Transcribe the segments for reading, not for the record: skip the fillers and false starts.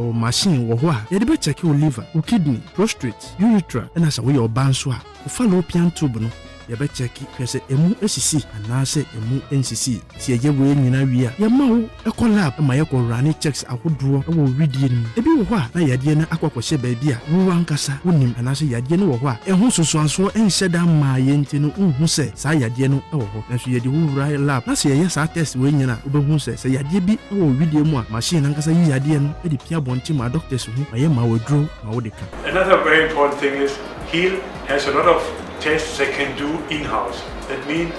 or machine wo ho a ye de be check your liver, your kidney, prostate, urethra, and as we your banso a fallopian tube no ye be check kwese emu esisi anase emu nsisi si ye we nyina wi a ye ma wo lab ma ye ko run checks ahodro e wo widie nim ebi wo ho a na yade na akwakwose ba bi a wo ankasa wonim anase yade no wo ho a ehun sosoanso enhyeda ma ye nti no unhu se sa yade no e wo ho na so ye de wo lab na se ye sa test we nyina obehu se yade bi e wo widie mu a machine ankasa yi yade no e de pia bonti ma doctors hu ma ye ma wodro ma wo de ka. Another very important thing is HEAL has a lot of tests they can do in-house. That means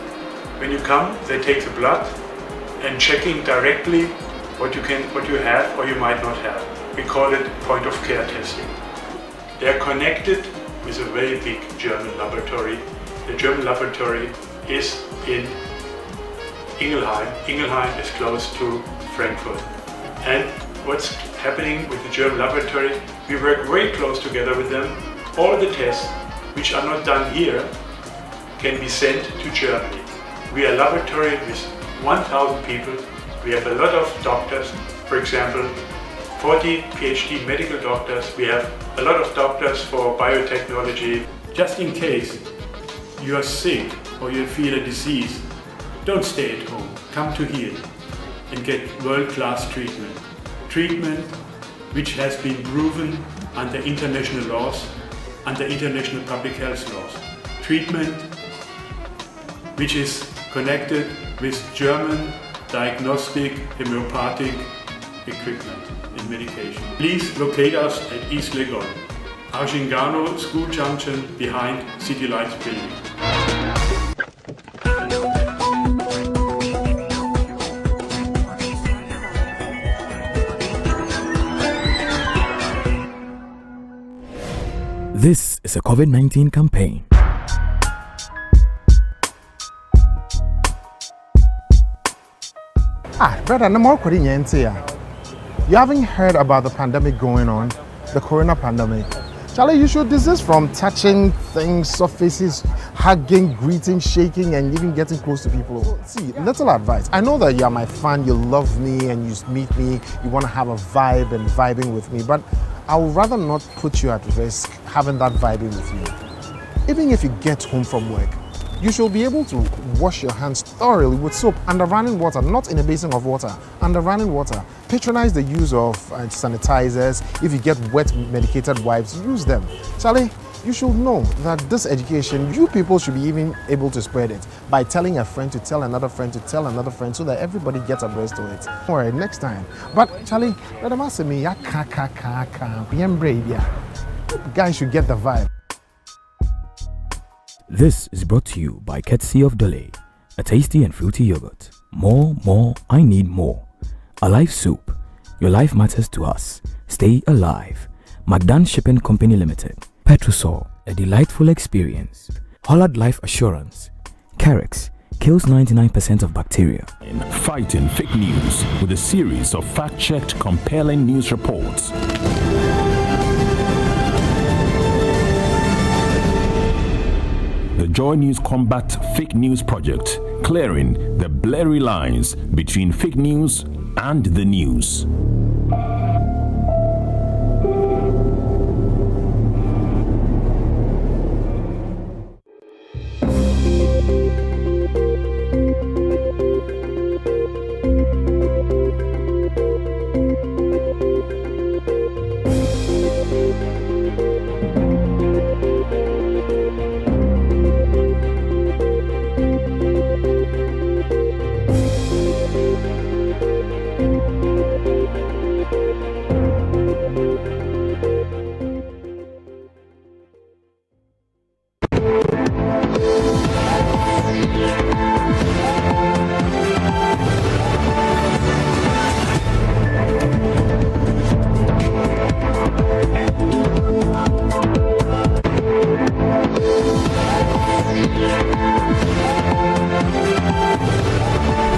when you come, they take the blood and checking directly what you have or you might not have. We call it point of care testing. They are connected with a very big German laboratory. The German laboratory is in Ingelheim. Ingelheim is close to Frankfurt. And what's happening with the German laboratory, we work very close together with them. All the tests which are not done here can be sent to Germany. We are a laboratory with 1,000 people. We have a lot of doctors, for example, 40 PhD medical doctors. We have a lot of doctors for biotechnology. Just in case you are sick or you feel a disease, don't stay at home. Come to HEAL and get world-class treatment. Treatment which has been proven under international laws, under international public health laws. Treatment which is connected with German diagnostic homeopathic equipment and medication. Please locate us at East Legon, Archingano School Junction behind City Lights building. This is a COVID-19 campaign. Brother, no more you haven't heard about the pandemic going on, the corona pandemic. Charlie, you should desist from touching things, surfaces, hugging, greeting, shaking, and even getting close to people. See, little advice. I know that you're my fan, you love me, and you meet me, you want to have a vibe and vibing with me, but I would rather not put you at risk having that vibing with you. Even if you get home from work, you should be able to wash your hands thoroughly with soap under running water, not in a basin of water, under running water. Patronize the use of sanitizers. If you get wet medicated wipes, use them. Charlie, you should know that this education, you people should be even able to spread it by telling a friend to tell another friend to tell another friend so that everybody gets abreast to it. All right, next time. But Charlie, guys should get the vibe. This is brought to you by courtesy of Delay, a tasty and fruity yogurt. More, I need more. Alive Soup. Your life matters to us. Stay alive. Magdan Shipping Company Limited. Petrosol, a delightful experience. Hollard Life Assurance. Carex kills 99% of bacteria. Fighting fake news with a series of fact-checked, compelling news reports. The Joy News Combat Fake News Project, clearing the blurry lines between fake news and the news.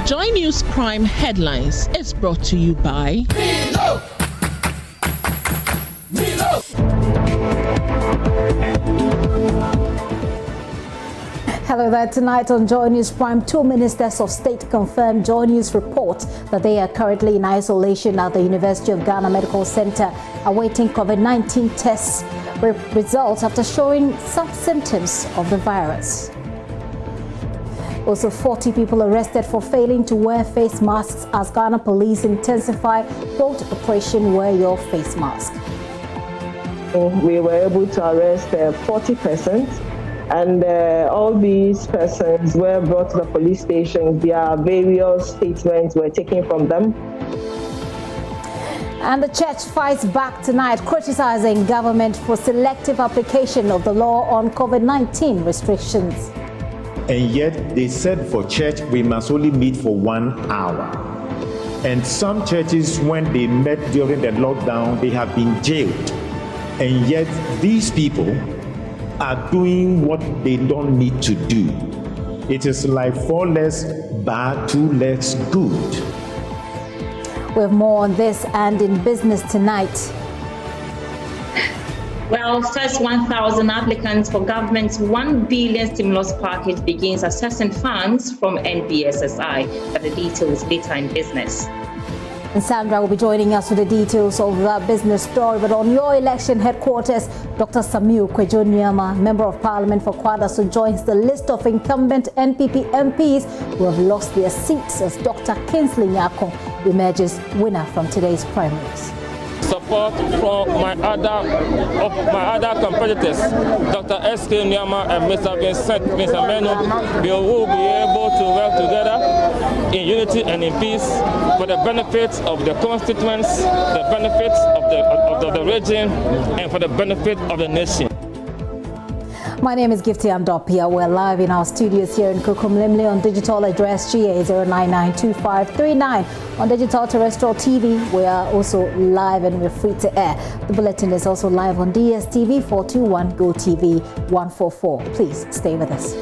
Joy News Prime Headlines is brought to you by Milo. Hello there. Tonight on Joy News Prime, 2 ministers of state confirmed Joy News report that they are currently in isolation at the University of Ghana Medical Center awaiting COVID-19 tests results after showing some symptoms of the virus. Also, 40 people arrested for failing to wear face masks as Ghana police intensify quote Operation Wear Your Face Mask. We were able to arrest 40 persons, and all these persons were brought to the police station. Their various statements were taken from them. And the church fights back tonight, criticizing government for selective application of the law on COVID-19 restrictions. And yet they said for church we must only meet for 1 hour. And some churches, when they met during the lockdown, they have been jailed. And yet these people are doing what they don't need to do. It is like 4 less bad, 2 less good. We have more on this and in business tonight. Well, first 1,000 applicants for government's 1 billion stimulus package begins assessing funds from NBSSI. But the details later in business. And Sandra will be joining us with the details of that business story. But on your election headquarters, Dr. Samuel Kwejo Nyama, Member of Parliament for Kwadaso, joins the list of incumbent NPP MPs who have lost their seats as Dr. Kingsley Nyako emerges winner from today's primaries. Support from my other competitors, Dr. S.K. Nyama and Mr. Vincent Meno, we will be able to work together in unity and in peace for the benefits of the constituents, the benefits of the region, and for the benefit of the nation. My name is Gifty Andopia. We're live in our studios here in Kukumlimli on digital address GA0992539. On digital terrestrial TV, we are also live and we're free to air. The bulletin is also live on DSTV 421, GoTV 144. Please stay with us.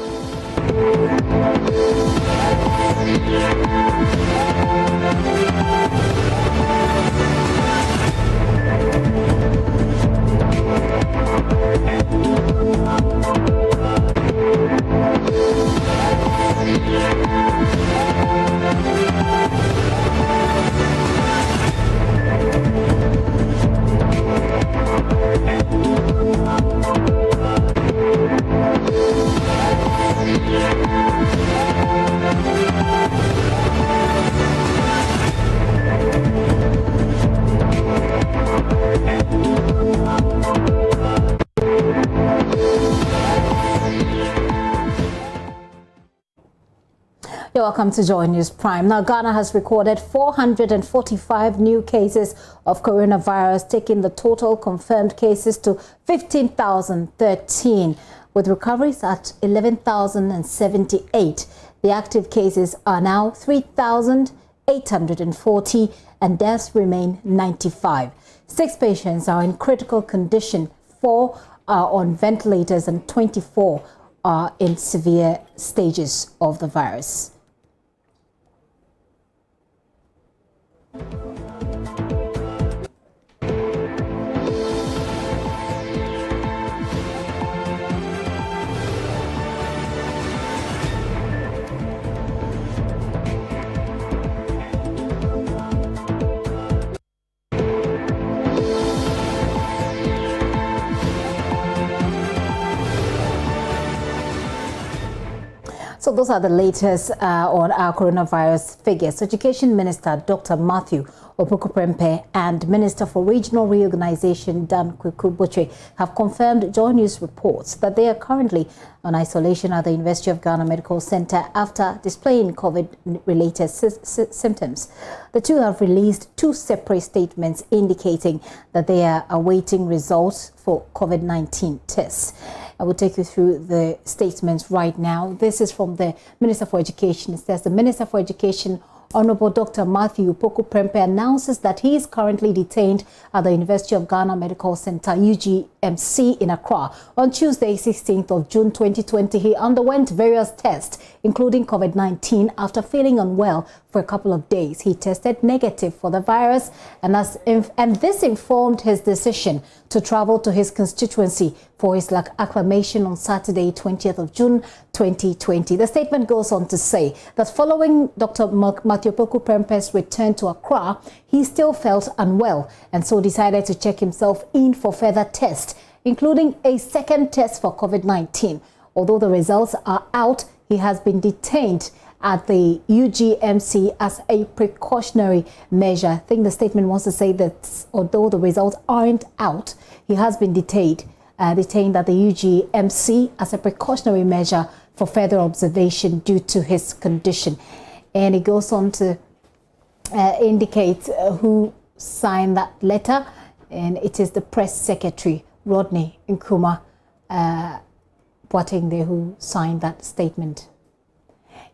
You're welcome to Joy News Prime. Now, Ghana has recorded 445 new cases of coronavirus, taking the total confirmed cases to 15,013, with recoveries at 11,078. The active cases are now 3,840 and deaths remain 95. 6 patients are in critical condition, 4 are on ventilators and 24 are in severe stages of the virus. So those are the latest on our coronavirus figures. Education Minister Dr. Matthew Opoku-Prempeh and Minister for Regional Reorganization Dan Kweku-Botwe have confirmed Joy News reports that they are currently on isolation at the University of Ghana Medical Center after displaying COVID-related symptoms. The two have released 2 separate statements indicating that they are awaiting results for COVID-19 tests. I will take you through the statements right now. This is from the Minister for Education. It says the Minister for Education, Honorable Dr. Matthew Opoku-Prempeh, announces that he is currently detained at the University of Ghana Medical Center, UGMC, in Accra. On Tuesday, 16th of June 2020, he underwent various tests, including COVID-19, after feeling unwell for a couple of days. He tested negative for the virus, and this informed his decision to travel to his constituency for his acclamation on Saturday, 20th of June, 2020. The statement goes on to say that following Dr. Matthew Opoku Prempeh's return to Accra, he still felt unwell and so decided to check himself in for further tests, including a second test for COVID-19. Although the results are out, he has been detained at the UGMC as a precautionary measure. I think the statement wants to say that although the results aren't out, he has been detained at the UGMC as a precautionary measure for further observation due to his condition. And it goes on to indicate who signed that letter, and it is the press secretary, Rodney Nkrumah Boateng, who signed that statement.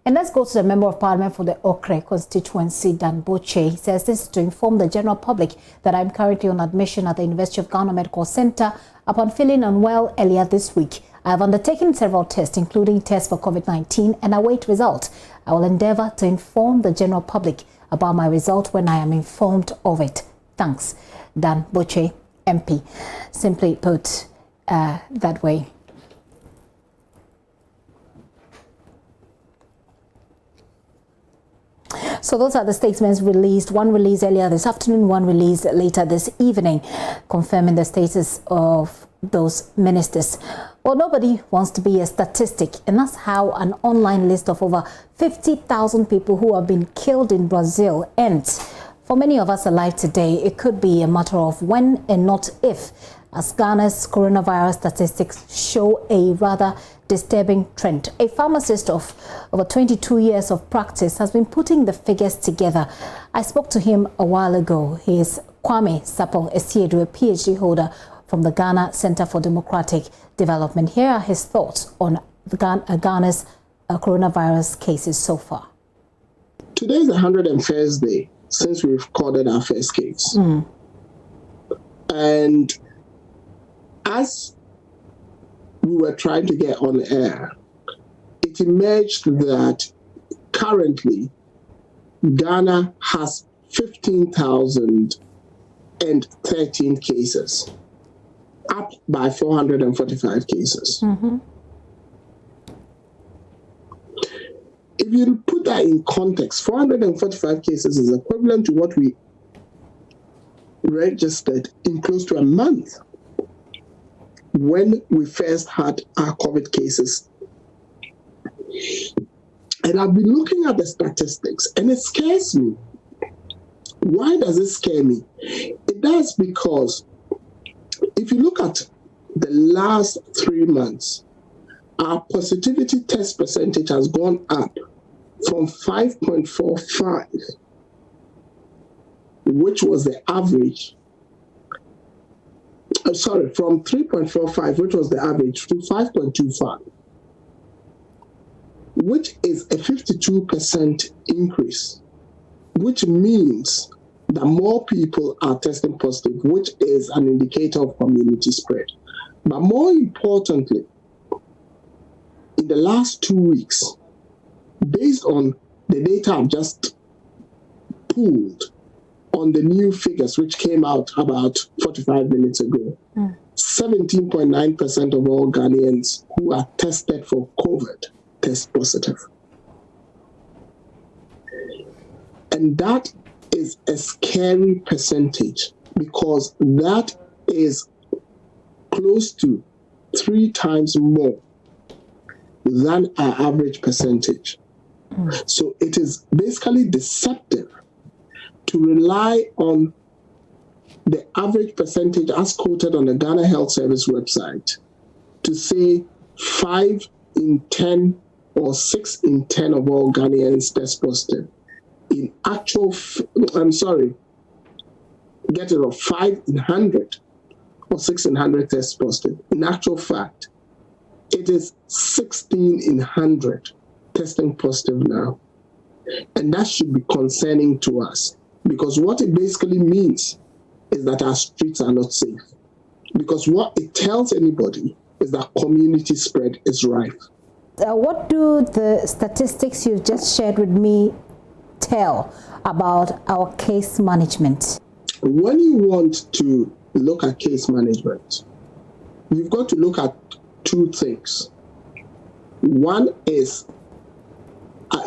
And let's go to the Member of Parliament for the Okre constituency, Dan Boche. He says this is to inform the general public that I'm currently on admission at the University of Ghana Medical Center upon feeling unwell earlier this week. I have undertaken several tests, including tests for COVID-19, and await results. I will endeavor to inform the general public about my result when I am informed of it. Thanks, Dan Boche, MP. Simply put, that way. So those are the statements released. One released earlier this afternoon, one released later this evening, confirming the status of those ministers. Well, nobody wants to be a statistic, and that's how an online list of over 50,000 people who have been killed in Brazil ends. For many of us alive today, it could be a matter of when and not if, as Ghana's coronavirus statistics show a rather disturbing trend. A pharmacist of over 22 years of practice has been putting the figures together. I spoke to him a while ago. He is Kwame Sapong Esiedu, a PhD holder from the Ghana Center for Democratic Development. Here are his thoughts on Ghana's coronavirus cases so far. Today is the 101st day since we recorded our first case. And as we were trying to get on air, it emerged that currently Ghana has 15,013 cases, up by 445 cases. If you put that in context, 445 cases is equivalent to what we registered in close to a month when we first had our COVID cases. And I've been looking at the statistics, and it scares me. Why does it scare me? It does because if you look at the last 3 months, our positivity test percentage has gone up from 5.45, which was the average, from 3.45, which was the average, to 5.25, which is a 52% increase, which means that more people are testing positive, which is an indicator of community spread. But more importantly, in the last 2 weeks, based on the data I've just pulled on the new figures, which came out about 45 minutes ago, 17.9% of all Ghanaians who are tested for COVID test positive. And that is a scary percentage because that is close to 3 times more than our average percentage. So it is basically deceptive to rely on the average percentage as quoted on the Ghana Health Service website to say 5 in 10 or 6 in 10 of all Ghanaians test positive. In actual, get it off, 5 in 100 or 6 in 100 test positive. In actual fact, it is 16 in 100 testing positive now. And that should be concerning to us because what it basically means is that our streets are not safe. Because what it tells anybody is that community spread is rife. What do the statistics you've just shared with me tell about our case management? When you want to look at case management, you've got to look at two things. One is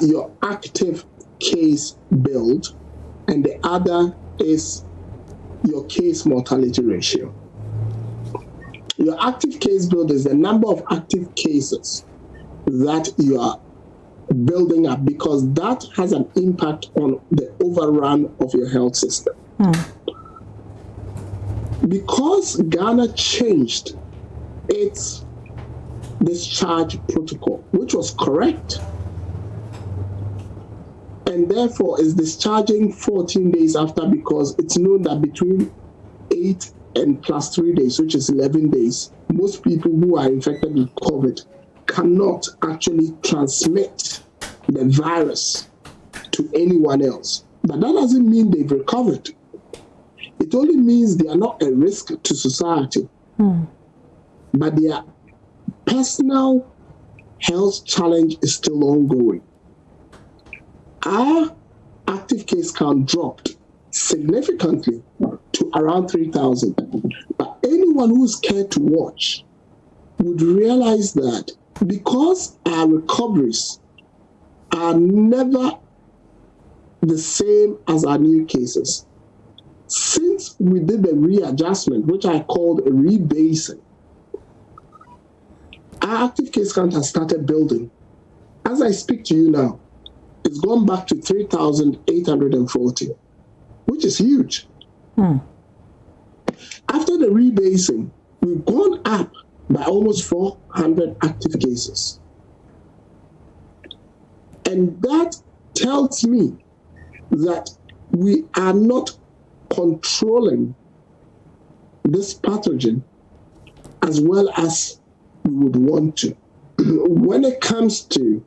your active case build, and the other is your case mortality ratio. Your active case build is the number of active cases that you are building up, because that has an impact on the overrun of your health system. Because Ghana changed its discharge protocol, which was correct, and therefore is discharging 14 days after, because it's known that between 8 and plus 3 days, which is 11 days, most people who are infected with COVID cannot actually transmit the virus to anyone else. But that doesn't mean they've recovered. It only means they are not a risk to society, but their personal health challenge is still ongoing. Our active case count dropped significantly to around 3,000. But anyone who's cared to watch would realize that because our recoveries are never the same as our new cases, since we did the readjustment, which I called a rebasing, our active case count has started building. As I speak to you now, it's gone back to 3,840, which is huge. After the rebasing, we've gone up by almost 400 active cases. And that tells me that we are not controlling this pathogen as well as we would want to. When it comes to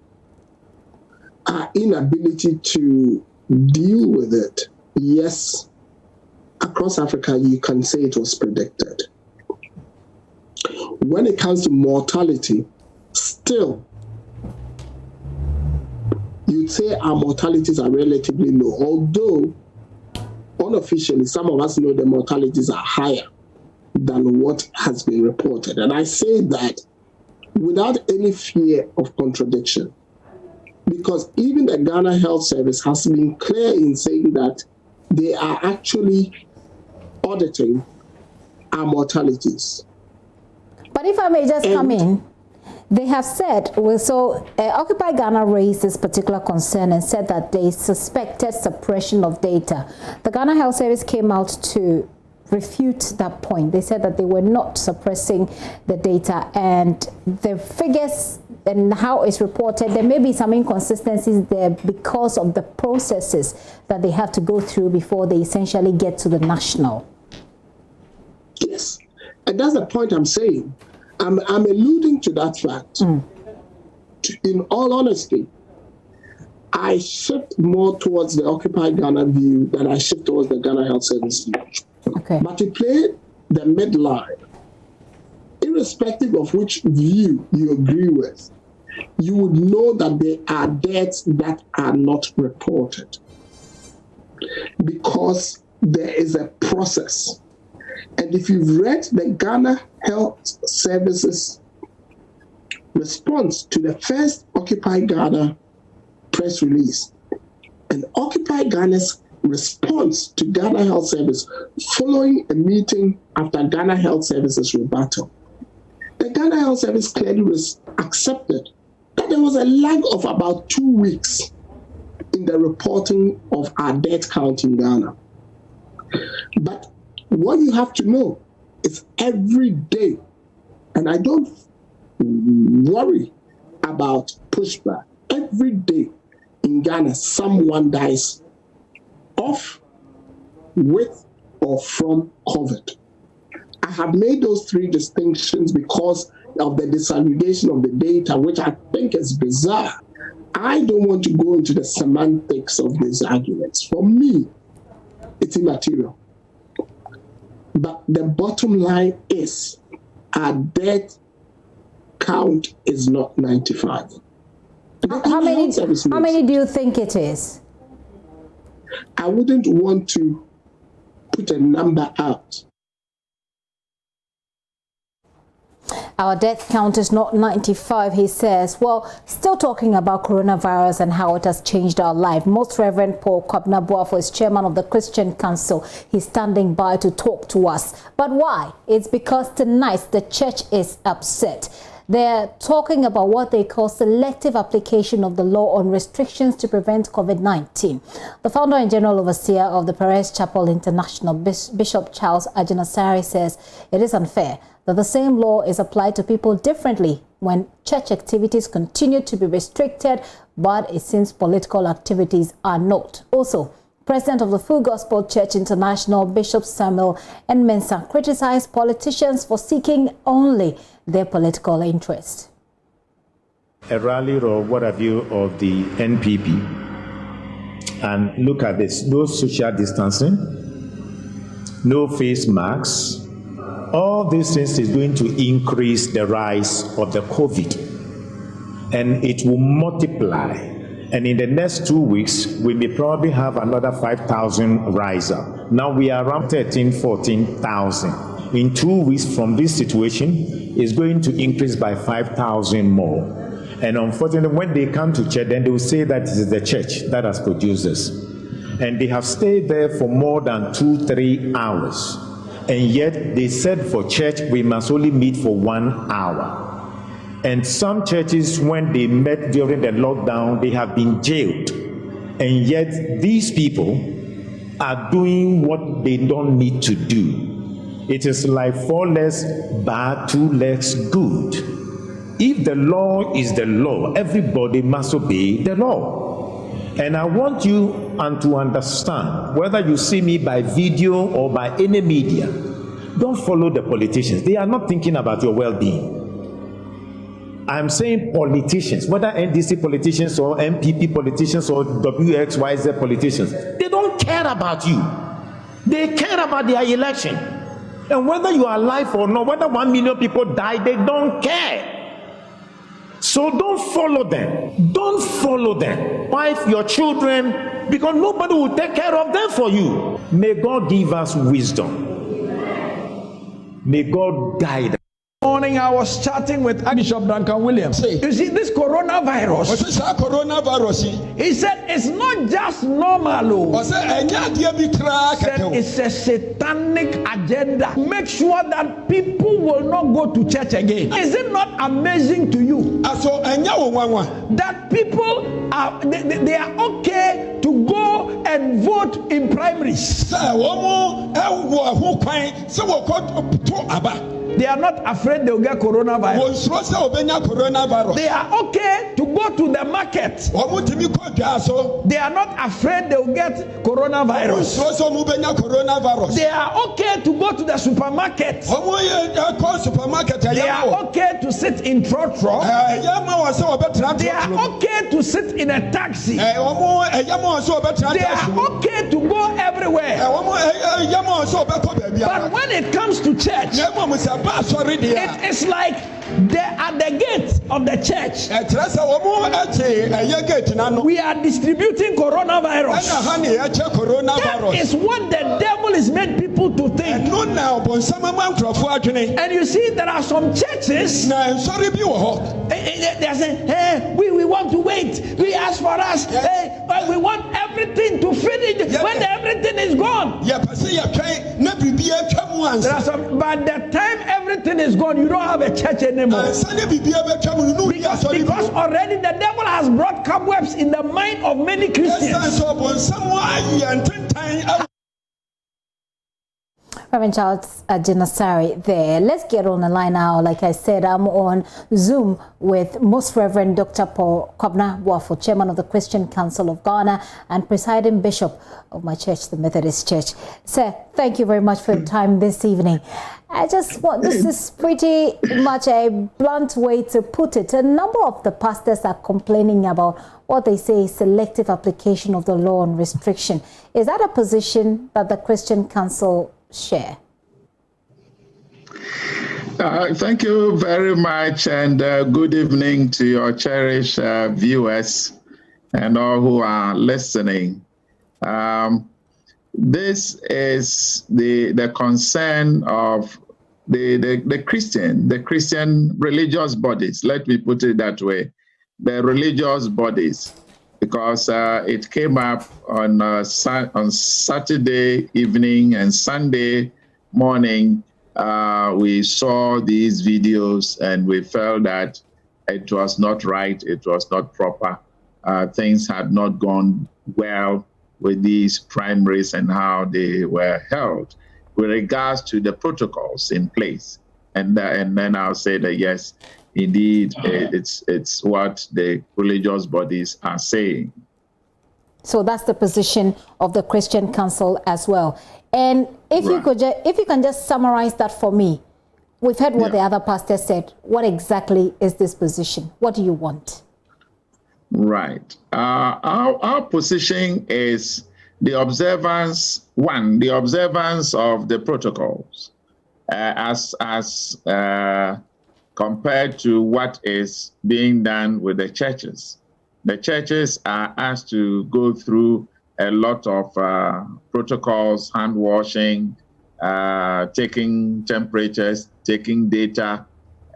our inability to deal with it, yes, across Africa, you can say it was predicted. When it comes to mortality, still, you'd say our mortalities are relatively low, although unofficially, some of us know the mortalities are higher than what has been reported. And I say that without any fear of contradiction, because even the Ghana Health Service has been clear in saying that they are actually auditing our mortalities. But if I may just come in, they have said, Occupy Ghana raised this particular concern and said that they suspected suppression of data. The Ghana Health Service came out to refute that point. They said that they were not suppressing the data, and the figures and how it's reported, there may be some inconsistencies there because of the processes that they have to go through before they essentially get to the national. Yes, and that's the point I'm saying. I'm alluding to that fact. In all honesty, I shift more towards the Occupy Ghana view than I shift towards the Ghana Health Service view. Okay. But to play the midline, irrespective of which view you agree with, you would know that there are deaths that are not reported because there is a process. And if you've read the Ghana Health Services response to the first Occupy Ghana press release, and Occupy Ghana's response to Ghana Health Service following a meeting after Ghana Health Services rebuttal, the Ghana Health Service clearly accepted that there was a lag of about 2 weeks in the reporting of our death count in Ghana. But what you have to know is every day, and I don't worry about pushback, every day in Ghana, someone dies of, with, or from COVID. I have made those three distinctions because of the disaggregation of the data, which I think is bizarre. I don't want to go into the semantics of these arguments. For me, it's immaterial. But the bottom line is our death count is not 95. How many do you think it is? I wouldn't want to put a number out. Our death count is not 95, he says. Well, still talking about coronavirus and how it has changed our life. Most Reverend Paul Kwabena is chairman of the Christian Council. He's standing by to talk to us. But why? It's because tonight the church is upset. They're talking about what they call selective application of the law on restrictions to prevent COVID-19. The founder and general overseer of the Perez Chapel International, Bishop Charles Ajinasari, says it is unfair that the same law is applied to people differently when church activities continue to be restricted, but it seems political activities are not. Also, President of the Full Gospel Church International, Bishop Samuel Mensah, criticized politicians for seeking only their political interest. A rally or what have you of the NPP, and look at this: no social distancing, no face masks. All these things is going to increase the rise of the COVID, and it will multiply. And in the next 2 weeks, we may probably have another 5,000 rise up. Now we are around 14,000. In 2 weeks from this situation, it's going to increase by 5,000 more. And unfortunately, when they come to church, then they will say that it is the church that has produced this. And they have stayed there for more than 2-3 hours. And yet they said for church, we must only meet for 1 hour. And some churches, when they met during the lockdown, they have been jailed. And yet these people are doing what they don't need to do. It is like 4 legs bad, 2 legs good. If the law is the law, everybody must obey the law. And I want you to understand, whether you see me by video or by any media, don't follow the politicians. They are not thinking about your well-being. I'm saying politicians, whether NDC politicians or MPP politicians or WXYZ politicians, they don't care about you. They care about their election. And whether you are alive or not, whether 1 million people die, they don't care. So don't follow them. Don't follow them. Wife your children, because nobody will take care of them for you. May God give us wisdom. May God guide us. Morning, I was chatting with Bishop Duncan Williams. You see, this coronavirus, he said it's not just normal. Said it's a satanic agenda. Make sure that people will not go to church again. Is it not amazing to you that people are they are okay to go and vote in primaries? They are not afraid they'll get coronavirus. They are okay to go to the market. They are not afraid they'll get coronavirus. They are okay to go to the supermarket. They are okay to sit in trotro. They are okay to sit in a taxi. They are okay to go everywhere. But when it comes to church, it is like they are at the gate of the church. We are distributing coronavirus. That is what the devil is made people to think. And you see, there are some churches, they are saying, hey, we want to wait. We ask for us. Hey, we want everything to finish when everything is gone. There are some, by the time everything is gone, you don't have a church anymore. Because already the devil has brought cobwebs in the mind of many Christians. Reverend Charles Ajinasari there. Let's get on the line now. Like I said, I'm on Zoom with Most Reverend Dr. Paul Kwabena, chairman of the Christian Council of Ghana and presiding bishop of my church, the Methodist Church. Sir, thank you very much for your time this evening. I just want, this is pretty much a blunt way to put it. A number of the pastors are complaining about what they say is selective application of the law on restriction. Is that a position that the Christian Council share? Thank you very much, and good evening to your cherished viewers and all who are listening. This is the concern of the Christian religious bodies. Let me put it that way, the religious bodies, because it came up on Saturday evening and Sunday morning. We saw these videos and we felt that it was not right, it was not proper. Things had not gone well with these primaries and how they were held with regards to the protocols in place. And then I'll say that yes, indeed, it's what the religious bodies are saying. So that's the position of the Christian Council as well. And if you can just summarize that for me. We've heard what the other pastor said. What exactly is this position? What do you want? Right. Our position is the observance of the protocols as compared to what is being done with the churches. The churches are asked to go through a lot of protocols, hand washing, taking temperatures, taking data,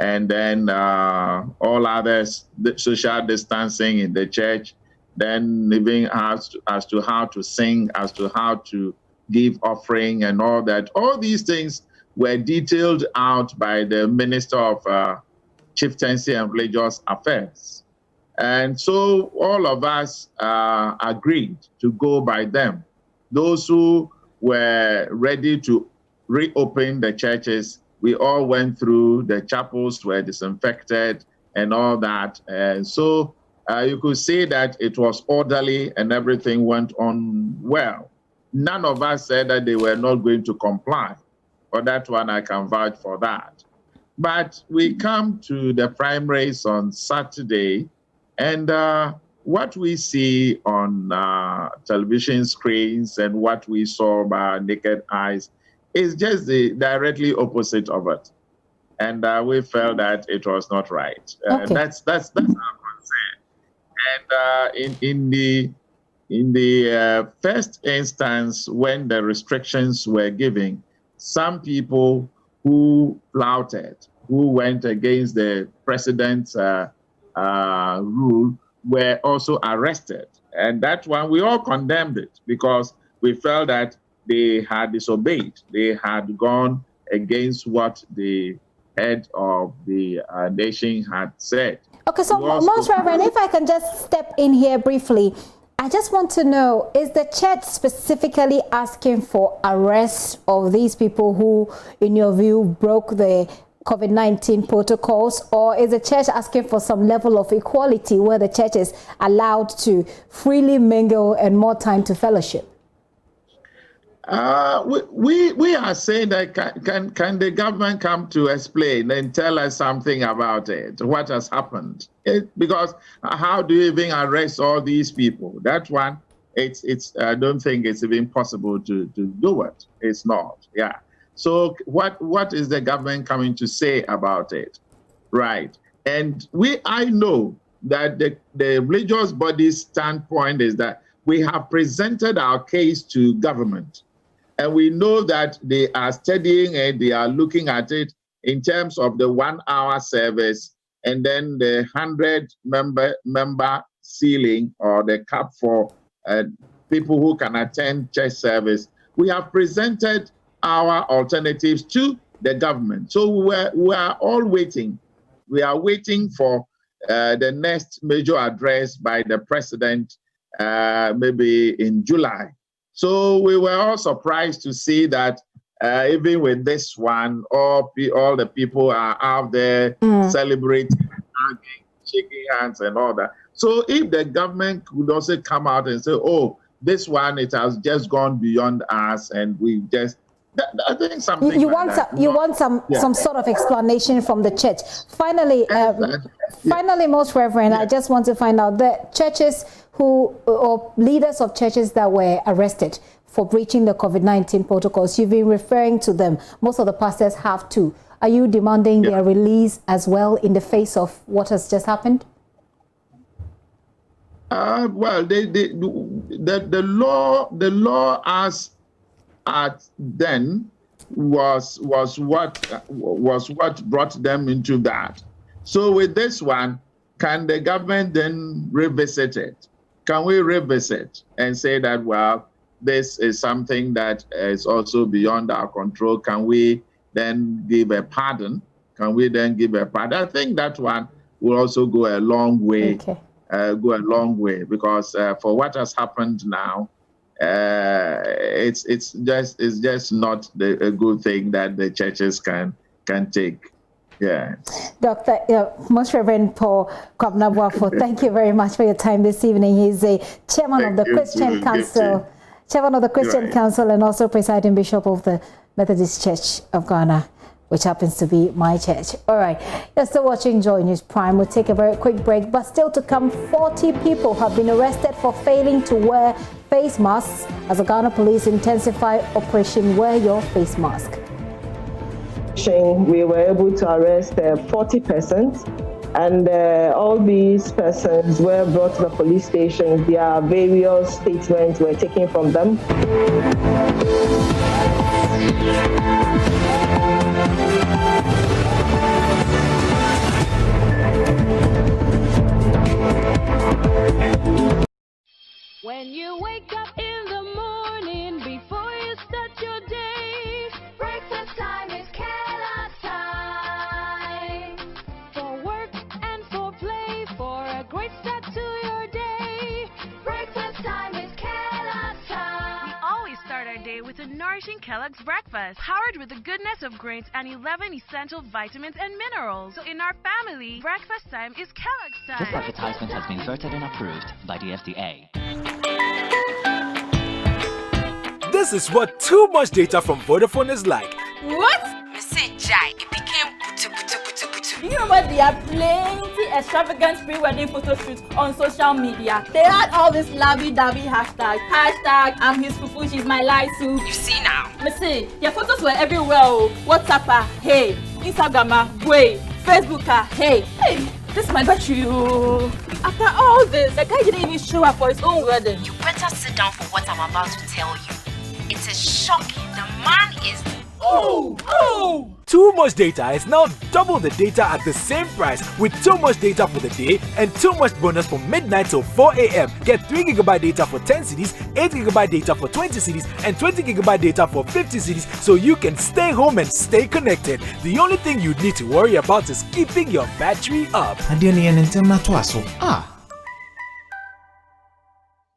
and then all others, the social distancing in the church, then even as to how to sing, as to how to give offering and all that. All these things were detailed out by the Minister of Chieftaincy and Religious Affairs. And so all of us agreed to go by them. Those who were ready to reopen the churches, we all went through, the chapels were disinfected and all that. And so you could see that it was orderly and everything went on well. None of us said that they were not going to comply. For that one, I can vouch for that. But we come to the primaries on Saturday, and what we see on television screens and what we saw by our naked eyes is just the directly opposite of it. And we felt that it was not right. Okay. That's our concern. And in the first instance, when the restrictions were given, some people who flouted, who went against the president's rule, were also arrested. And that one, we all condemned it because we felt that they had disobeyed. They had gone against what the head of the nation had said. Okay, so Most Reverend, if I can just step in here briefly, I just want to know, is the church specifically asking for arrest of these people who, in your view, broke the COVID-19 protocols, or is the church asking for some level of equality where the church is allowed to freely mingle and more time to fellowship? We are saying that can the government come to explain and tell us something about it, what has happened? Because how do you even arrest all these people? That one, it's I don't think it's even possible to do it. It's not, yeah. So what is the government coming to say about it? Right. And I know that the religious body's standpoint is that we have presented our case to government. And we know that they are studying it, they are looking at it in terms of the 1 hour service and then the 100 member ceiling or the cap for people who can attend church service. We have presented our alternatives to the government. So we are all waiting. We are waiting for the next major address by the president, maybe in July. So we were all surprised to see that even with this one, all the people are out there celebrating, hugging, shaking hands and all that. So if the government could also come out and say, oh, this one, it has just gone beyond us and we just, I think something you want some sort of explanation from the church. Finally, finally, Most Reverend, I just want to find out the churches or leaders of churches that were arrested for breaching the COVID-19 protocols. You've been referring to them. Most of the pastors have too. Are you demanding their release as well in the face of what has just happened? Well, the law as at then was what brought them into that. So with this one, can the government then revisit it? Can we revisit and say that, well, this is something that is also beyond our control? Can we then give a pardon? Can we then give a pardon? I think that one will also go a long way. Okay. Go a long way, because for what has happened now, it's just not a good thing that the churches can take. Yeah. Dr. Most Reverend Paul Kwabnabuafo, thank you very much for your time this evening. He's a chairman of the Christian Council, and also presiding bishop of the Methodist Church of Ghana, which happens to be my church. All right, you're still watching Joy News Prime. We'll take a very quick break, but still to come, 40 people have been arrested for failing to wear face masks as the Ghana police intensify Operation Wear Your Face Mask. We were able to arrest 40 persons, and all these persons were brought to the police station. Their various statements were taken from them. When you wake up in the morning, before you start your day, breakfast time is Kellogg's time. For work and for play, for a great start to your day, breakfast time is Kellogg's time. We always start our day with a nourishing Kellogg's breakfast, powered with the goodness of grains and 11 essential vitamins and minerals. So in our family, breakfast time is Kellogg's time. This advertisement has been vetted and approved by the FDA. This is what too much data from Vodafone is like. What? Message Jai, it became butu. You know what? There are plenty extravagant pre-wedding photo shoots on social media. They had all this lovey-dovey hashtag. I'm his fufu, she's my light soup. You see now? Message, your photos were everywhere. WhatsApp, hey. Instagram, way. Facebook, hey. This might bet you. After all this, the guy didn't even show up for his own wedding. You better sit down for what I'm about to tell you. It is shocking. The man is... Oh! Too much data is now double the data at the same price, with too much data for the day and too much bonus from midnight till 4 a.m. Get 3 GB data for 10 cedis, 8 GB data for 20 cedis, and 20 GB data for 50 cedis, so you can stay home and stay connected. The only thing you need to worry about is keeping your battery up.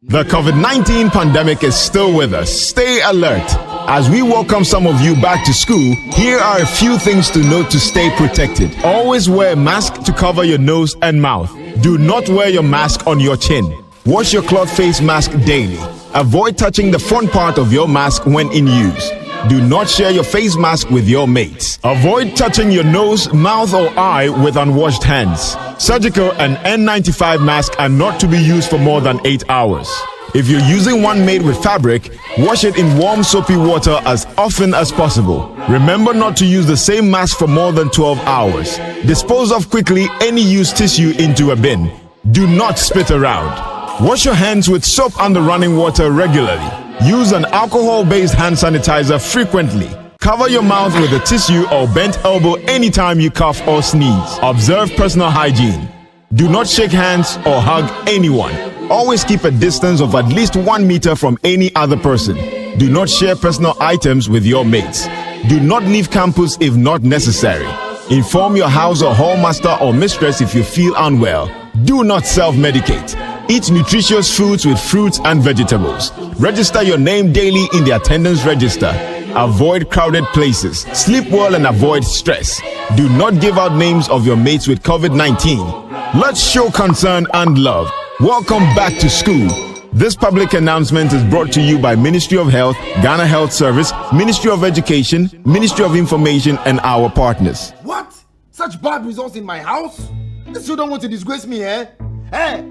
The COVID-19 pandemic is still with us. Stay alert. As we welcome some of you back to school, here are a few things to note to stay protected. Always wear a mask to cover your nose and mouth. Do not wear your mask on your chin. Wash your cloth face mask daily. Avoid touching the front part of your mask when in use. Do not share your face mask with your mates. Avoid touching your nose, mouth, or eye with unwashed hands. Surgical and N95 masks are not to be used for more than 8 hours. If you're using one made with fabric, wash it in warm soapy water as often as possible. Remember not to use the same mask for more than 12 hours. Dispose of quickly any used tissue into a bin. Do not spit around. Wash your hands with soap and the running water regularly. Use an alcohol-based hand sanitizer frequently. Cover your mouth with a tissue or bent elbow anytime you cough or sneeze. Observe personal hygiene. Do not shake hands or hug anyone. Always keep a distance of at least 1 meter from any other person. Do not share personal items with your mates. Do not leave campus if not necessary. Inform your house or hall master or mistress if you feel unwell. Do not self-medicate. Eat nutritious foods with fruits and vegetables. Register your name daily in the attendance register. Avoid crowded places. Sleep well and avoid stress. Do not give out names of your mates with COVID-19. Let's show concern and love. Welcome back to school. This public announcement is brought to you by Ministry of Health, Ghana Health Service, Ministry of Education, Ministry of Information, and our partners. What? Such bad results in my house? This you don't want to disgrace me, eh? Hey,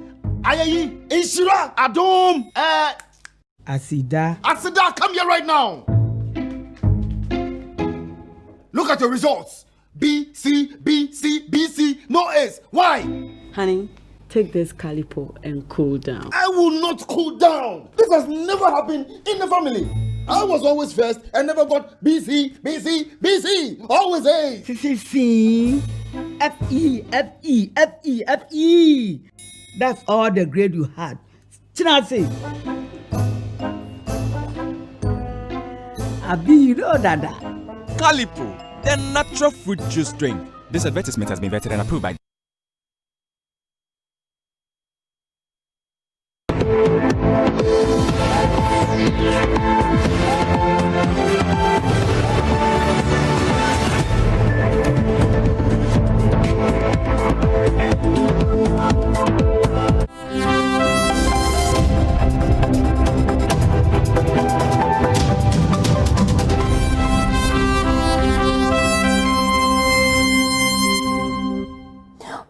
Ayayi, Ishira, Adom, Asida, come here right now. Look at your results. B, C, B, C, B, C, no S. Why? Honey, take this Calipo and cool down. I will not cool down. This has never happened in the family. I was always first and never got BC. Always A. C. Fe. That's all the grade you had. Chinasi. Abi, you know that. Calipo, the natural fruit juice drink. This advertisement has been vetted and approved by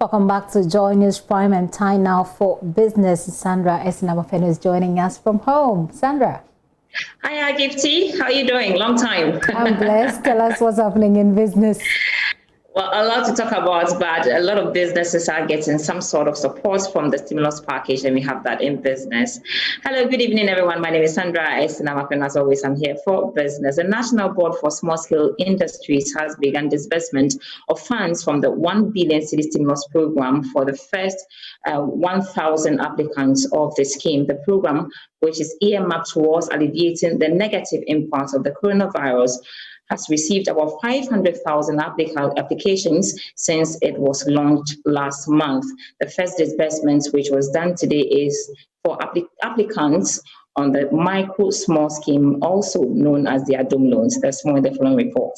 Welcome back to Joy News Prime, and time now for business. Sandra Esinamofeno is joining us from home. Sandra. Hi, Gifty. How are you doing? Long time. I'm blessed. Tell us what's happening in business. Well, a lot to talk about, but a lot of businesses are getting some sort of support from the stimulus package, and we have that in business. Hello, good evening, everyone. My name is Sandra Esinamofeno, and as always, I'm here for business. The National Board for Small-Scale Industries has begun disbursement of funds from the 1 billion cedi stimulus program for the first 1,000 applicants of the scheme. The program, which is earmarked towards alleviating the negative impact of the coronavirus, has received about 500,000 applications since it was launched last month. The first disbursement, which was done today, is for applicants on the micro-small scheme, also known as the ADOM loans. There's more in the following report.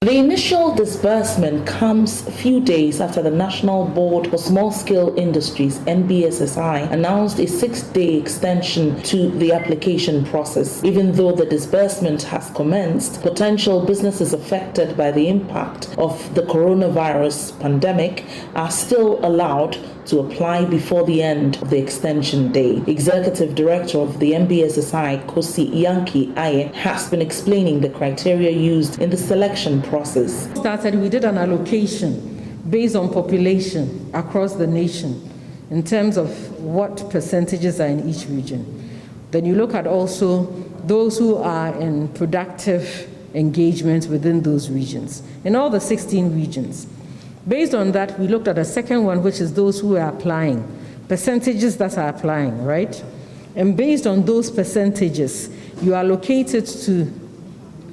The initial disbursement comes a few days after the National Board for Small-Scale Industries, NBSSI, announced a 6-day extension to the application process. Even though the disbursement has commenced, potential businesses affected by the impact of the coronavirus pandemic are still allowed to apply before the end of the extension day. Executive Director of the NBSSI, Kosi Yankee Aye, has been explaining the criteria used in the selection process. We did an allocation based on population across the nation in terms of what percentages are in each region. Then you look at also those who are in productive engagement within those regions, in all the 16 regions. Based on that, we looked at a second one, which is those who are applying, percentages that are applying, right? And based on those percentages, you allocate it to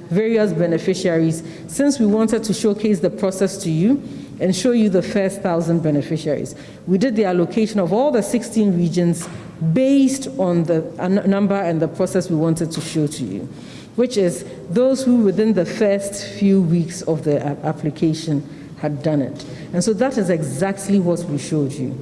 various beneficiaries, since we wanted to showcase the process to you and show you the first 1,000 beneficiaries. We did the allocation of all the 16 regions based on the number and the process we wanted to show to you, which is those who within the first few weeks of the application had done it. And so that is exactly what we showed you.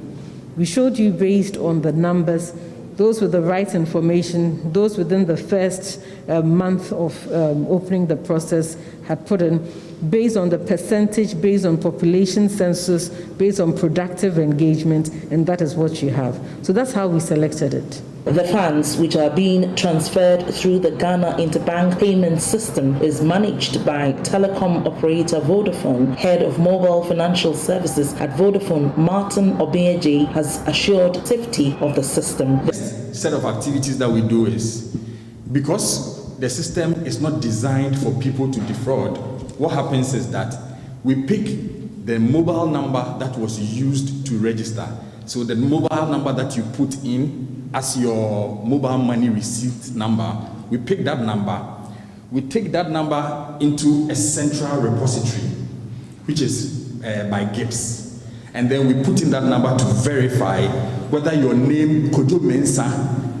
We showed you based on the numbers, those with the right information, those within the first month of opening the process had put in, based on the percentage, based on population census, based on productive engagement, and that is what you have. So that's how we selected it. The funds, which are being transferred through the Ghana Interbank Payment System, is managed by telecom operator Vodafone. Head of Mobile Financial Services at Vodafone, Martin Obeyeje, has assured safety of the system. The set of activities that we do is, because the system is not designed for people to defraud, what happens is that we pick the mobile number that was used to register. So the mobile number that you put in as your mobile money receipt number, we pick that number, we take that number into a central repository, which is by GIPS. And then we put in that number to verify whether your name, Kojo Mensah,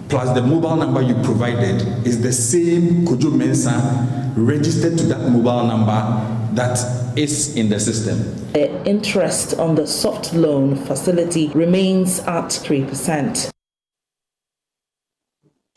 plus the mobile number you provided is the same Kojo Mensah registered to that mobile number that is in the system. The interest on the soft loan facility remains at 3%.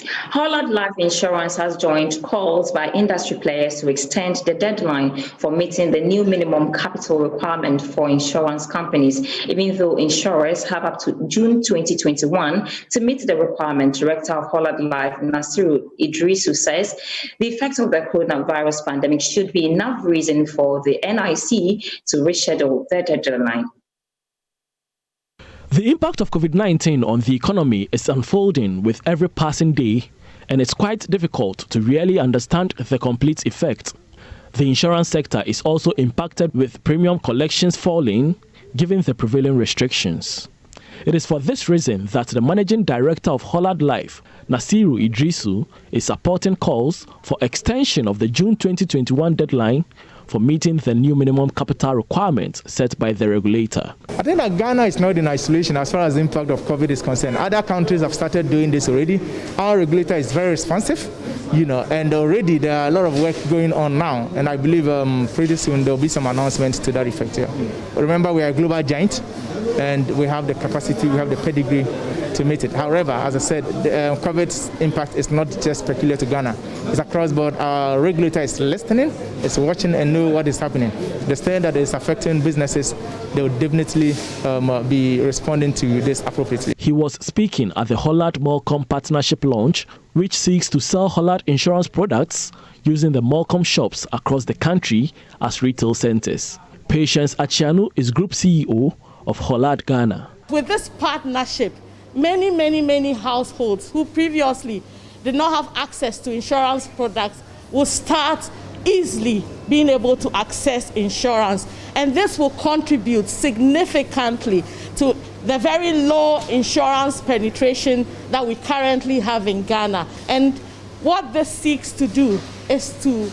Holland Life Insurance has joined calls by industry players to extend the deadline for meeting the new minimum capital requirement for insurance companies, even though insurers have up to June 2021 to meet the requirement. Director of Holland Life, Nasiru Idrisu, says the effects of the coronavirus pandemic should be enough reason for the NIC to reschedule the deadline. The impact of COVID-19 on the economy is unfolding with every passing day, and it's quite difficult to really understand the complete effect. The insurance sector is also impacted with premium collections falling, given the prevailing restrictions. It is for this reason that the Managing Director of Hollard Life, Nasiru Idrisu, is supporting calls for extension of the June 2021 deadline for meeting the new minimum capital requirements set by the regulator. I think that Ghana is not in isolation as far as the impact of COVID is concerned. Other countries have started doing this already. Our regulator is very responsive, and already there are a lot of work going on now. And I believe pretty soon there will be some announcements to that effect here. Remember, we are a global giant, and we have the capacity, we have the pedigree to meet it. However, as I said, the COVID's impact is not just peculiar to Ghana. It's across board. Our regulator is listening, is watching and know what is happening. The extent that is affecting businesses, they will definitely be responding to this appropriately. He was speaking at the Hollard-Molcom Partnership launch, which seeks to sell Hollard insurance products using the Molcom shops across the country as retail centers. Patience Achianu is Group CEO of Hollard Ghana. With this partnership, many households who previously did not have access to insurance products will start easily being able to access insurance, and this will contribute significantly to the very low insurance penetration that we currently have in Ghana. And what this seeks to do is to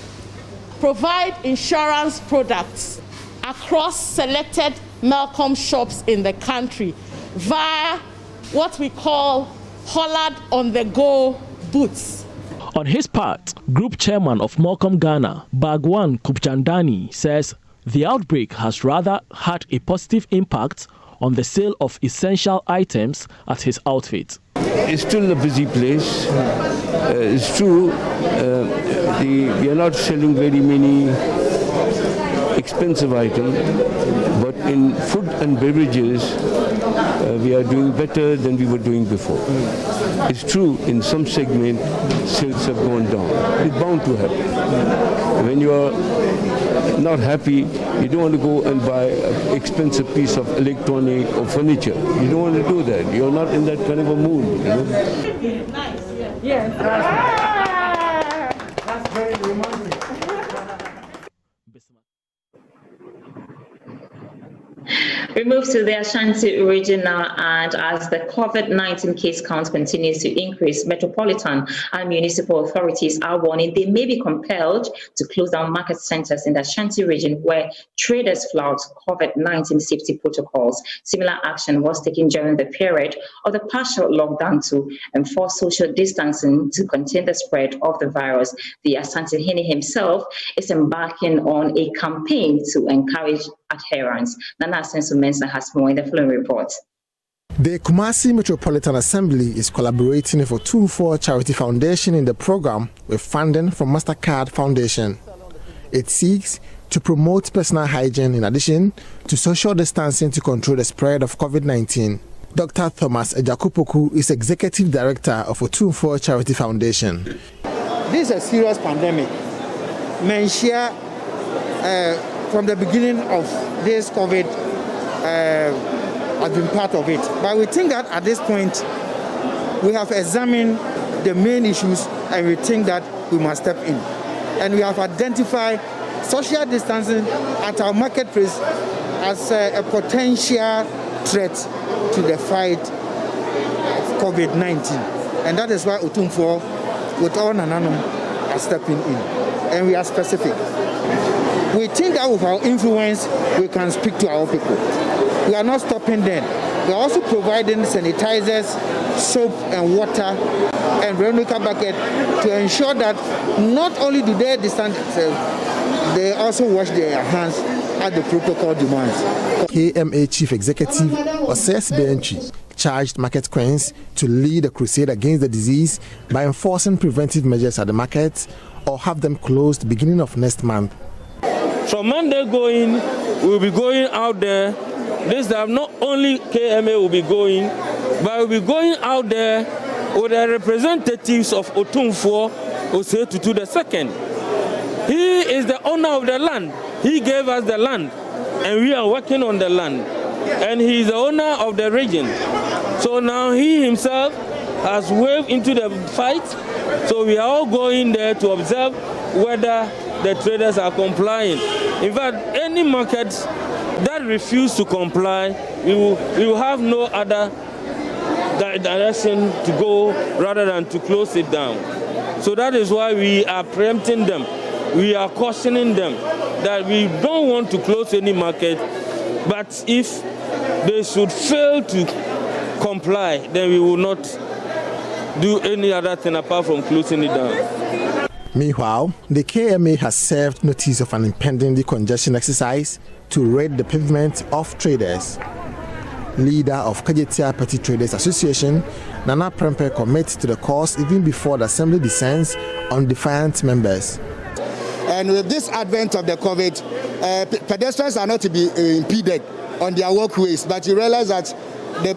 provide insurance products across selected Molcom shops in the country via what we call Hollard on-the-go booths. On his part, Group Chairman of Molcom Ghana, Bagwan Kupchandani, says the outbreak has rather had a positive impact on the sale of essential items at his outfit. It's still a busy place. It's true, we are not selling very many expensive items, but in food and beverages, we are doing better than we were doing before. It's true, in some segment, sales have gone down. It's bound to happen. When you are not happy, you don't want to go and buy an expensive piece of electronic or furniture. You don't want to do that. You're not in that kind of a mood. Nice. Yes. That's very romantic. We move to the Ashanti region now, and as the COVID-19 case count continues to increase, metropolitan and municipal authorities are warning they may be compelled to close down market centers in the Ashanti region where traders flout COVID-19 safety protocols. Similar action was taken during the period of the partial lockdown to enforce social distancing to contain the spread of the virus. The Asante Hene himself is embarking on a campaign to encourage adherence. Nana Sensu Mensah has more in the following report. The Kumasi Metropolitan Assembly is collaborating with Otumfuo Charity Foundation in the program with funding from MasterCard Foundation. It seeks to promote personal hygiene in addition to social distancing to control the spread of COVID-19. Dr. Thomas Ejakupoku is Executive Director of Otumfuo Charity Foundation. This is a serious pandemic. Menshia, from the beginning of this COVID, has been part of it. But we think that at this point, we have examined the main issues and we think that we must step in. And we have identified social distancing at our marketplace as a potential threat to the fight of COVID-19. And that is why Otumfuo, with all Nananum, are stepping in. And we are specific. We think that with our influence, we can speak to our people. We are not stopping them. We are also providing sanitizers, soap and water, and replica bucket to ensure that not only do they distance themselves, they also wash their hands as the protocol demands. KMA Chief Executive Oses Benchi charged market queens to lead a crusade against the disease by enforcing preventive measures at the markets or have them closed beginning of next month. From Monday going, we'll be going out there. This time, not only KMA will be going, but we'll be going out there with the representatives of Otumfuo Osetutu II. He is the owner of the land. He gave us the land, and we are working on the land. and he's the owner of the region. So now he himself has waved into the fight. So we are all going there to observe whether the traders are complying. In fact, any market that refuse to comply, we will have no other direction to go rather than to close it down. So that is why we are preempting them. We are cautioning them that we don't want to close any market, but if they should fail to comply, then we will not do any other thing apart from closing it down. Meanwhile, the KMA has served notice of an impending decongestion exercise to raid the pavement of traders. Leader of Kajetia Petty Traders Association, Nana Prempe commits to the cause even before the assembly descends on defiant members. And with this advent of the COVID, pedestrians are not to be impeded on their walkways, but you realize that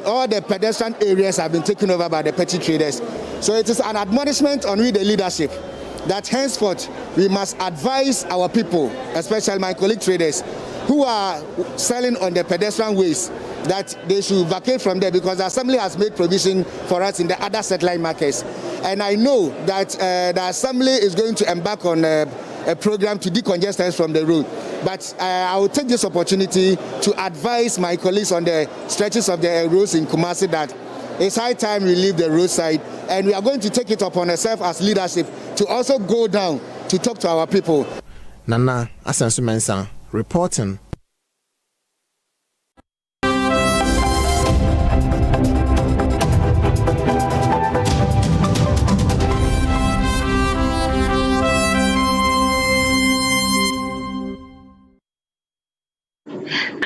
all the pedestrian areas have been taken over by the petty traders. So it is an admonishment on we, the leadership, that henceforth we must advise our people, especially my colleague traders, who are selling on the pedestrian ways, that they should vacate from there, because the assembly has made provision for us in the other satellite markets. And I know that the assembly is going to embark on a program to decongest us from the road. But I will take this opportunity to advise my colleagues on the stretches of the roads in Kumasi that it's high time we leave the roadside, and we are going to take it upon ourselves as leadership to also go down to talk to our people. Nana Asensu Mensah reporting.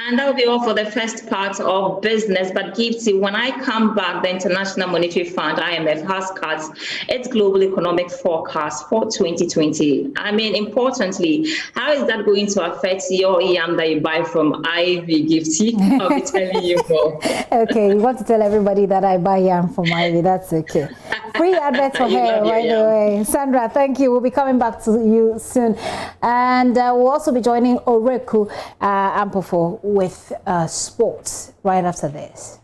And that will be all for the first part of business. But Gifty, when I come back, the International Monetary Fund, IMF, has cut its global economic forecast for 2020. I mean, importantly, how is that going to affect your yam that you buy from Ivy, Gifty? I'll be telling you more. Okay, you want to tell everybody that I buy yam from Ivy? That's okay. Free advert for her, by the way. Sandra, thank you. We'll be coming back to you soon. And we'll also be joining Oreku Ampofo with sports right after this.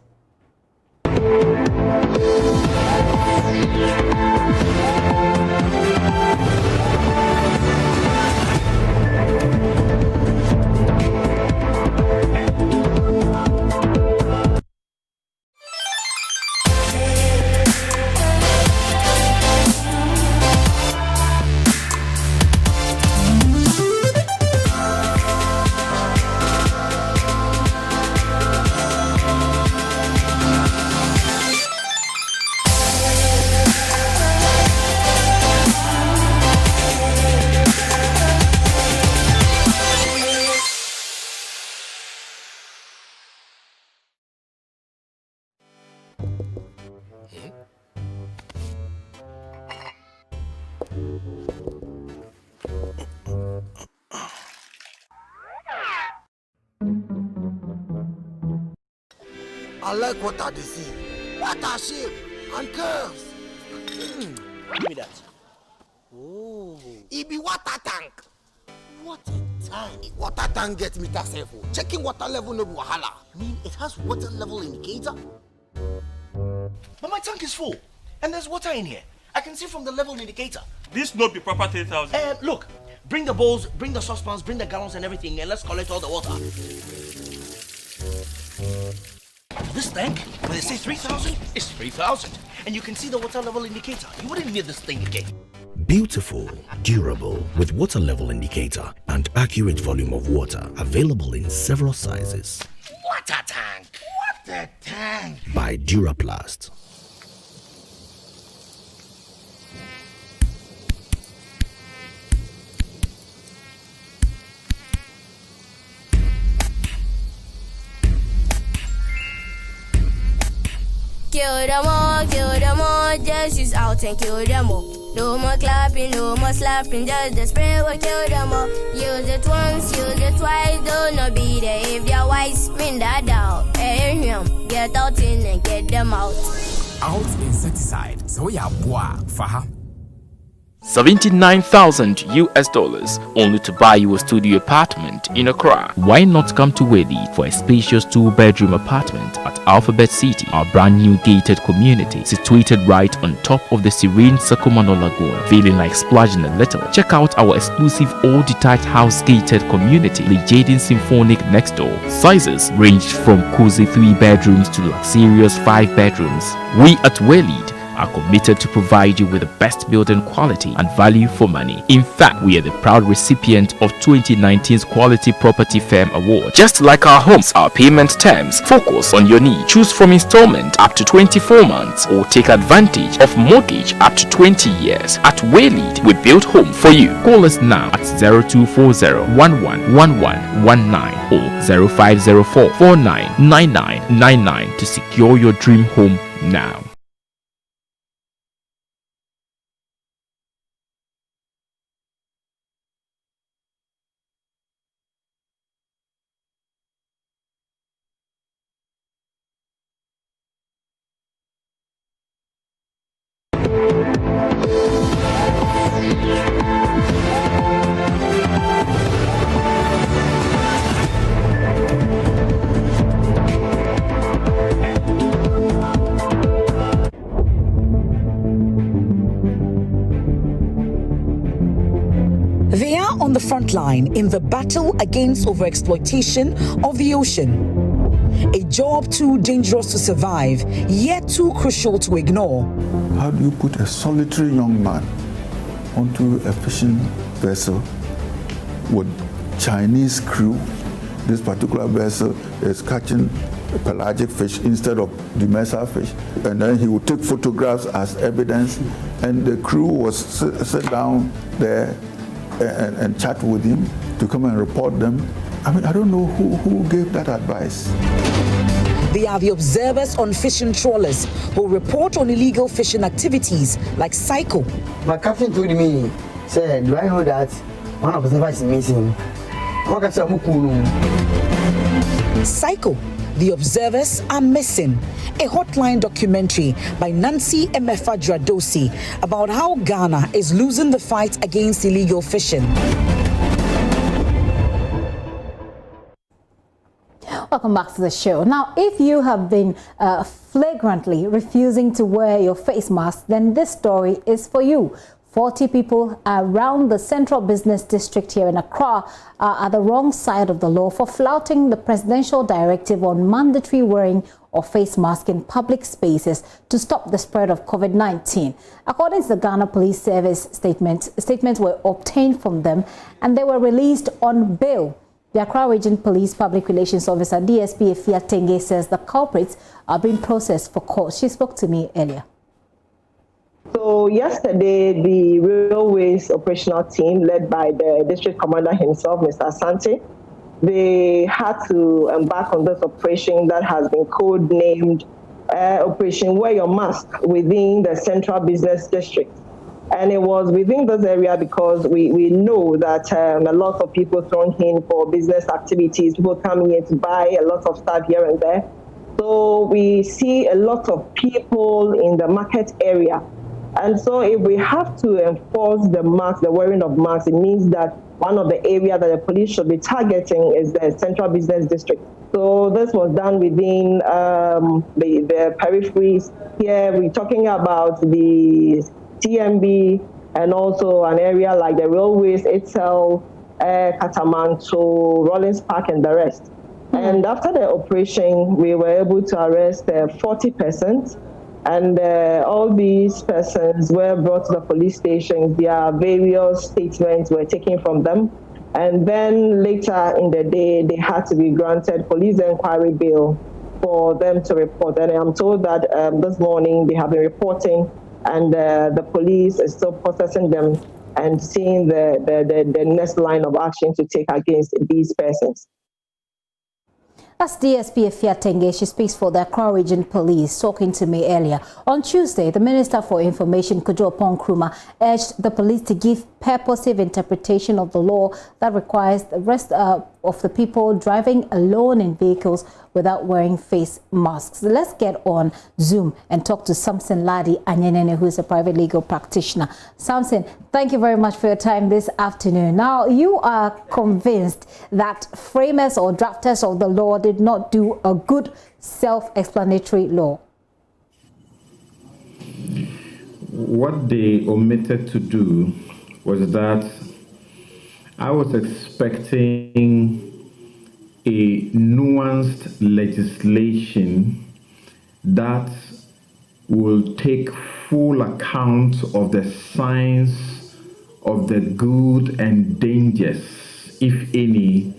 I like what I see. What are shape and curves? Give me that. Oh, it be water tank. What a tank. Water tank gets me that checking water level no wahala. I mean, it has water level indicator. But my tank is full, and there's water in here. I can see from the level indicator. This not be proper 3,000. Look, bring the bowls, bring the saucepans, bring the gallons and everything, and let's collect all the water. This tank, when they say 3,000, it's 3,000. And you can see the water level indicator. You wouldn't need this thing again. Beautiful, durable, with water level indicator and accurate volume of water available in several sizes. Water tank. What a tank. By Duraplast. Kill them all, just use out and kill them all. No more clapping, no more slapping, just the spray will kill them all. Use it once, use it twice, do not be there if they're wise, spin that down. Hey, get out in and get them out. Out insecticide, so ya boah, faha. $79,000 US only to buy you a studio apartment in Accra. Why not come to Waylead for a spacious 2-bedroom apartment at Alphabet City, our brand new gated community situated right on top of the serene Sakomano Lagoon. Feeling like splashing a little? Check out our exclusive all-detached house gated community, the Jaden Symphonic next door. Sizes ranged from cozy 3 bedrooms to luxurious 5 bedrooms. We at Waylead are committed to provide you with the best building quality and value for money. In fact, we are the proud recipient of 2019's Quality Property Firm Award. Just like our homes, our payment terms focus on your need. Choose from installment up to 24 months or take advantage of mortgage up to 20 years. At Waylead, we build home for you. Call us now at 0240-111119 or 0504-499999 to secure your dream home now. They are on the front line in the battle against overexploitation of the ocean. A job too dangerous to survive, yet too crucial to ignore. How do you put a solitary young man onto a fishing vessel with Chinese crew? This particular vessel is catching pelagic fish instead of demersal fish. And then he would take photographs as evidence, and the crew was sit down there and chat with him to come and report them. I mean, I don't know who gave that advice. They are the observers on fishing trawlers who report on illegal fishing activities like Psycho. My captain told me, said, do I know that one of the observers is missing? Psycho, the observers are missing. A hotline documentary by Nancy Emefa Dradosi about how Ghana is losing the fight against illegal fishing. Welcome back to the show. Now, if you have been flagrantly refusing to wear your face mask, then this story is for you. 40 people around the Central Business District here in Accra are at the wrong side of the law for flouting the presidential directive on mandatory wearing of face mask in public spaces to stop the spread of COVID-19. According to the Ghana Police Service statements were obtained from them and they were released on bail. The Accra Region Police Public Relations Officer DSP Efia Tenge says the culprits are being processed for court. She spoke to me earlier. So yesterday, the Railways operational team, led by the district commander himself, Mr. Asante, they had to embark on this operation that has been code-named Operation Wear Your Mask within the Central Business District. And it was within this area because we know that a lot of people thrown in for business activities, people coming in to buy a lot of stuff here and there. So we see a lot of people in the market area. And so if we have to enforce the mask, the wearing of masks, it means that one of the areas that the police should be targeting is the Central Business District. So this was done within the peripheries. Here we're talking about the TMB and also an area like the Railways itself, Katamanto, Rollins Park and the rest. And after the operation, we were able to arrest 40 persons. And all these persons were brought to the police station. Their various statements were taken from them. And then later in the day, they had to be granted police inquiry bail for them to report. And I'm told that this morning they have been reporting, and the police is still processing them and seeing the next line of action to take against these persons. That's DSP Efia Tenge. She speaks for the Accra Region Police, talking to me earlier. On Tuesday, the Minister for Information, Kojo Nkrumah, urged the police to give purposive interpretation of the law that requires the rest of the people driving alone in vehicles without wearing face masks. Let's get on Zoom and talk to Samson Ladi Anyenene, who is a private legal practitioner. Samson, thank you very much for your time this afternoon. Now, you are convinced that framers or drafters of the law did not do a good self-explanatory law. What they omitted to do was that I was expecting a nuanced legislation that will take full account of the science of the good and dangers, if any,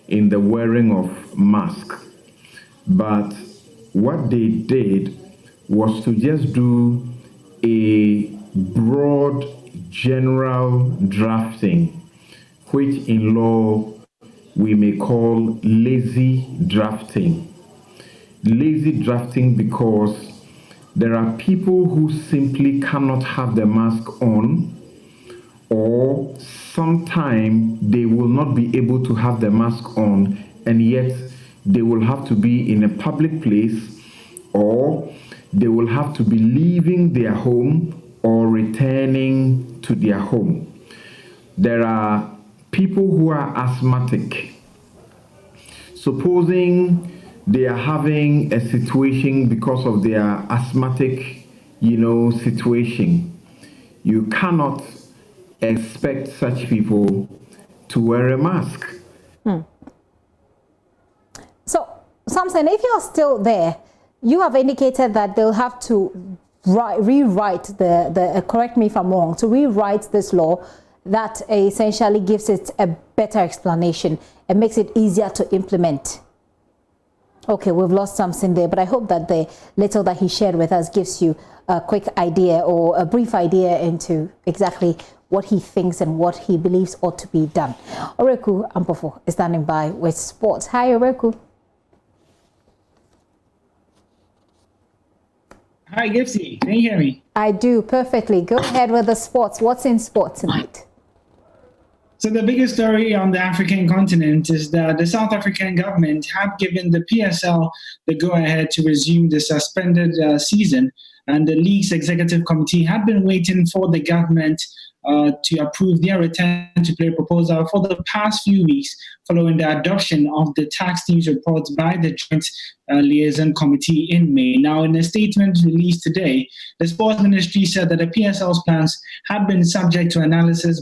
in the wearing of masks. But what they did was to just do a broad general drafting, which in law we may call lazy drafting. Lazy drafting because there are people who simply cannot have the mask on, or sometime they will not be able to have the mask on, and yet they will have to be in a public place, or they will have to be leaving their home or returning to their home. There are people who are asthmatic. Supposing they are having a situation because of their asthmatic, situation, you cannot expect such people to wear a mask. So, Samson, if you're still there, you have indicated that they'll have to rewrite correct me if I'm wrong, to rewrite this law that essentially gives it a better explanation and makes it easier to implement. Okay, we've lost Samson there, but I hope that the little that he shared with us gives you a quick idea or a brief idea into exactly what he thinks and what he believes ought to be done. Oreku Ampofo is standing by with sports. Hi, Oreku. Hi, Gipsy. Can you hear me? I do perfectly. Go ahead with the sports. What's in sports tonight? So the biggest story on the African continent is that the South African government have given the PSL the go-ahead to resume the suspended season. And the league's executive committee had been waiting for the government to approve their return to play proposal for the past few weeks, following the adoption of the tax team's reports by the Joint Liaison Committee in May. Now, in a statement released today, the Sports Ministry said that the PSL's plans had been subject to analysis